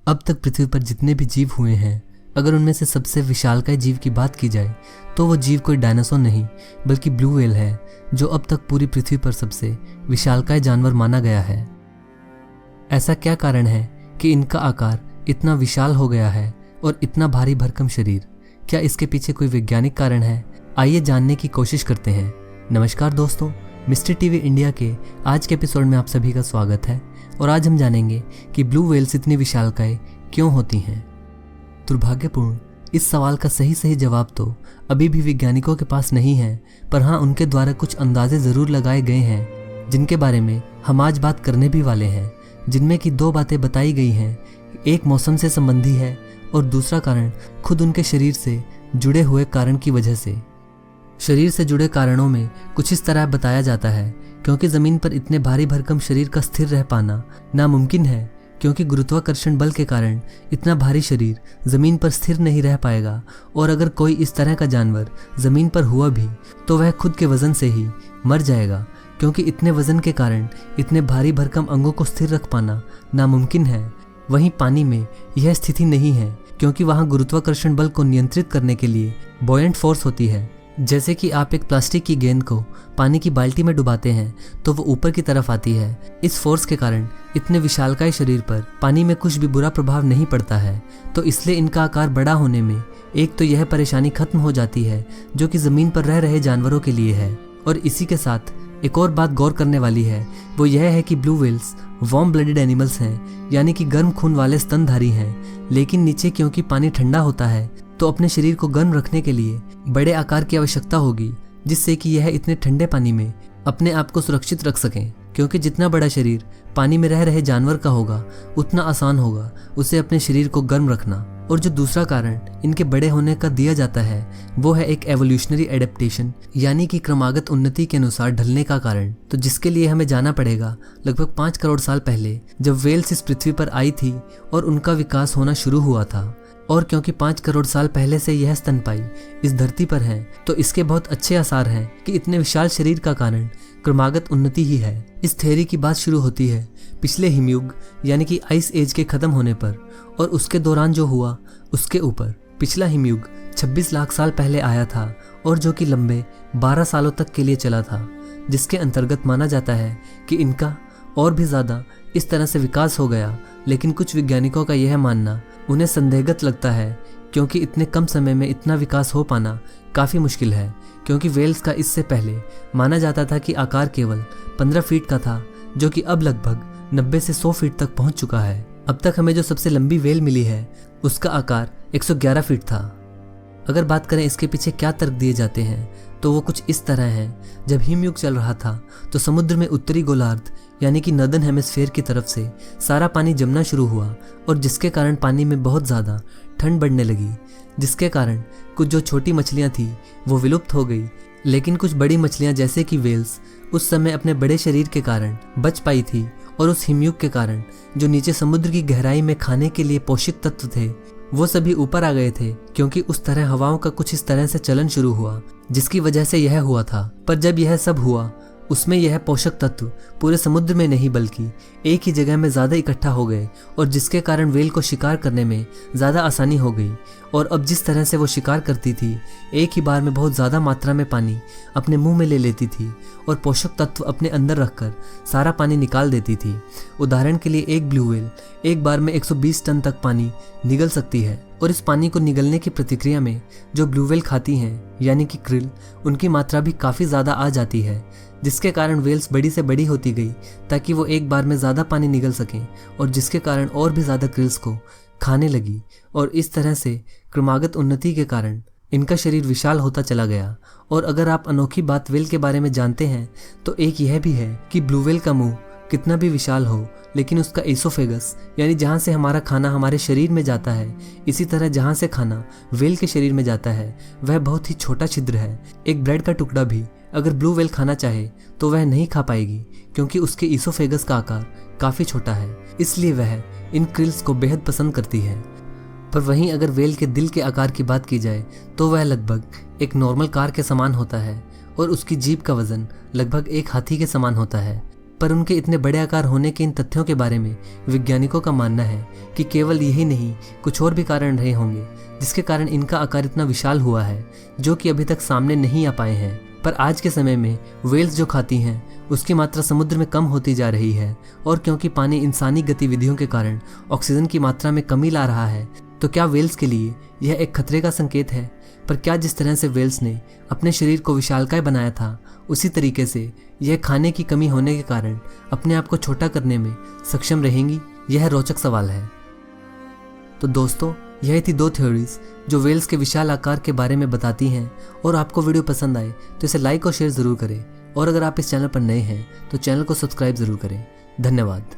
अब तक पृथ्वी पर जितने भी जीव हुए हैं, अगर उनमें से सबसे विशालकाय जीव की बात की जाए तो वो जीव कोई डायनासोर नहीं बल्कि ब्लू व्हेल है, जो अब तक पूरी पृथ्वी पर सबसे विशालकाय जानवर माना गया है। ऐसा क्या कारण है कि इनका आकार इतना विशाल हो गया है और इतना भारी भरकम शरीर? क्या इसके पीछे कोई वैज्ञानिक कारण है? आइए जानने की कोशिश करते हैं। नमस्कार दोस्तों, मिस्ट्री टीवी इंडिया के आज के एपिसोड में आप सभी का स्वागत है और आज हम जानेंगे कि ब्लू व्हेल्स इतनी विशालकाय क्यों होती हैं। दुर्भाग्यपूर्ण इस सवाल का सही जवाब तो अभी भी वैज्ञानिकों के पास नहीं है, पर हाँ उनके द्वारा कुछ अंदाजे जरूर लगाए गए हैं जिनके बारे में हम आज बात करने भी वाले हैं, जिनमें की दो बातें बताई गई हैं। एक मौसम से संबंधी है और दूसरा कारण खुद उनके शरीर से जुड़े हुए कारण की वजह से। शरीर से जुड़े कारणों में कुछ इस तरह बताया जाता है, क्योंकि जमीन पर इतने भारी भरकम शरीर का स्थिर रह पाना नामुमकिन है, क्योंकि गुरुत्वाकर्षण बल के कारण इतना भारी शरीर जमीन पर स्थिर नहीं रह पाएगा और अगर कोई इस तरह का जानवर जमीन पर हुआ भी तो वह खुद के वजन से ही मर जाएगा, क्योंकि इतने वजन के कारण इतने भारी भरकम अंगों को स्थिर रख पाना नामुमकिन है। वहीं पानी में यह स्थिति नहीं है, क्योंकि वहां गुरुत्वाकर्षण बल को नियंत्रित करने के लिए बॉयंट फोर्स होती है। जैसे कि आप एक प्लास्टिक की गेंद को पानी की बाल्टी में डुबाते हैं तो वो ऊपर की तरफ आती है। इस फोर्स के कारण इतने विशालकाय शरीर पर पानी में कुछ भी बुरा प्रभाव नहीं पड़ता है, तो इसलिए इनका आकार बड़ा होने में एक तो यह परेशानी खत्म हो जाती है जो कि जमीन पर रह रहे जानवरों के लिए है। और इसी के साथ एक और बात गौर करने वाली है, वो यह है कि blue whales warm blooded animals हैं, यानी कि गर्म खून वाले स्तनधारी हैं। लेकिन नीचे क्योंकि पानी ठंडा होता है तो अपने शरीर को गर्म रखने के लिए बड़े आकार की आवश्यकता होगी, जिससे कि यह इतने ठंडे पानी में अपने आप को सुरक्षित रख सकें। क्योंकि जितना बड़ा शरीर पानी में रह रहे जानवर का होगा उतना आसान होगा उसे अपने शरीर को गर्म रखना। और जो दूसरा कारण इनके बड़े होने का दिया जाता है वो है एक एवोल्यूशनरी एडेप्टेशन, यानी कि क्रमागत उन्नति के अनुसार ढलने का कारण। तो जिसके लिए हमें जाना पड़ेगा लगभग 5 करोड़ साल पहले, जब व्हेल्स इस पृथ्वी पर आई थी और उनका विकास होना शुरू हुआ था। और क्योंकि 5 करोड़ साल पहले से यह स्तनपायी इस धरती पर है, तो इसके बहुत अच्छे आसार हैं कि इतने विशाल शरीर का कारण क्रमागत उन्नति ही है। इस थ्योरी की बात शुरू होती है पिछले हिमयुग यानी कि आइस एज के खत्म होने पर, और उसके दौरान जो हुआ उसके ऊपर। पिछला हिमयुग 26 लाख साल पहले आया था और जो कि लंबे 12 सालों तक के लिए चला था, जिसके अंतर्गत माना जाता है कि इनका और भी ज्यादा इस तरह से विकास हो गया। लेकिन कुछ वैज्ञानिकों का यह मानना उन्हें संदेहगत लगता है, क्योंकि इतने कम समय में इतना विकास हो पाना काफ़ी मुश्किल है। क्योंकि व्हेल्स का इससे पहले माना जाता था कि आकार केवल 15 फीट का था, जो कि अब लगभग 90 से 100 फीट तक पहुंच चुका है। अब तक हमें जो सबसे लंबी व्हेल मिली है उसका आकार 111 फीट था। अगर बात करें इसके पीछे क्या तर्क दिए जाते हैं तो वो कुछ इस तरह है। जब हिमयुग चल रहा था तो समुद्र में उत्तरी गोलार्ध यानी कि नॉर्दर्न हेमिस्फीयर की तरफ से सारा पानी जमना शुरू हुआ, और जिसके कारण पानी में बहुत ज़्यादा ठंड बढ़ने लगी, जिसके कारण कुछ जो छोटी मछलियाँ थी वो विलुप्त हो गई। लेकिन कुछ बड़ी मछलियाँ जैसे कि व्हेल्स उस समय अपने बड़े शरीर के कारण बच पाई थी, और उस हिमयुग के कारण जो नीचे समुद्र की गहराई में खाने के लिए पोषक तत्व थे वो सभी ऊपर आ गए थे, क्योंकि उस तरह हवाओं का कुछ इस तरह से चलन शुरू हुआ जिसकी वजह से यह हुआ था। पर जब यह सब हुआ उसमें यह पोषक तत्व पूरे समुद्र में नहीं बल्कि एक ही जगह में ज़्यादा इकट्ठा हो गए, और जिसके कारण व्हेल को शिकार करने में ज़्यादा आसानी हो गई। और अब जिस तरह से वो शिकार करती थी, एक ही बार में बहुत ज़्यादा मात्रा में पानी अपने मुंह में ले लेती थी और पोषक तत्व अपने अंदर रखकर सारा पानी निकाल देती थी। उदाहरण के लिए एक ब्लू व्हेल एक बार में 120 टन तक पानी निगल सकती है, और इस पानी को निगलने की प्रतिक्रिया में जो ब्लू व्हेल खाती हैं यानी कि क्रिल, उनकी मात्रा भी काफ़ी ज़्यादा आ जाती है, जिसके कारण व्हेल्स बड़ी से बड़ी होती गई ताकि वो एक बार में ज़्यादा पानी निगल सकें, और जिसके कारण और भी ज़्यादा क्रिल्स को खाने लगी। और इस तरह से क्रमागत उन्नति के कारण इनका शरीर विशाल होता चला गया। और अगर आप अनोखी बात व्हेल के बारे में जानते हैं तो एक यह भी है कि ब्लू व्हेल का मुंह कितना भी विशाल हो, लेकिन उसका एसोफेगस यानी जहाँ से हमारा खाना हमारे शरीर में जाता है, इसी तरह जहाँ से खाना व्हेल के शरीर में जाता है वह बहुत ही छोटा छिद्र है। एक ब्रेड का टुकड़ा भी अगर ब्लू व्हेल खाना चाहे तो वह नहीं खा पाएगी, क्योंकि उसके ईसोफेगस का आकार काफ़ी छोटा है, इसलिए वह इन क्रिल्स को बेहद पसंद करती है। पर वहीं अगर व्हेल के दिल के आकार की बात की जाए तो वह लगभग एक नॉर्मल कार के समान होता है, और उसकी जीभ का वजन लगभग एक हाथी के समान होता है। पर उनके इतने बड़े आकार होने के इन तथ्यों के बारे में वैज्ञानिकों का मानना है कि केवल यही नहीं, कुछ और भी कारण रहे होंगे जिसके कारण इनका आकार इतना विशाल हुआ है, जो कि अभी तक सामने नहीं आ पाए हैं। पर आज के समय में व्हेल्स जो खाती हैं उसकी मात्रा समुद्र में कम होती जा रही है, और क्योंकि पानी इंसानी गतिविधियों के कारण ऑक्सीजन की मात्रा में कमी ला रहा है, तो क्या व्हेल्स के लिए यह एक खतरे का संकेत है? पर क्या जिस तरह से व्हेल्स ने अपने शरीर को विशालकाय बनाया था, उसी तरीके से यह खाने की कमी होने के कारण अपने आप को छोटा करने में सक्षम रहेंगी? यह रोचक सवाल है। तो दोस्तों, यह थी 2 थ्योरीज जो व्हेल्स के विशाल आकार के बारे में बताती हैं। और आपको वीडियो पसंद आए तो इसे लाइक और शेयर ज़रूर करें, और अगर आप इस चैनल पर नए हैं तो चैनल को सब्सक्राइब ज़रूर करें। धन्यवाद।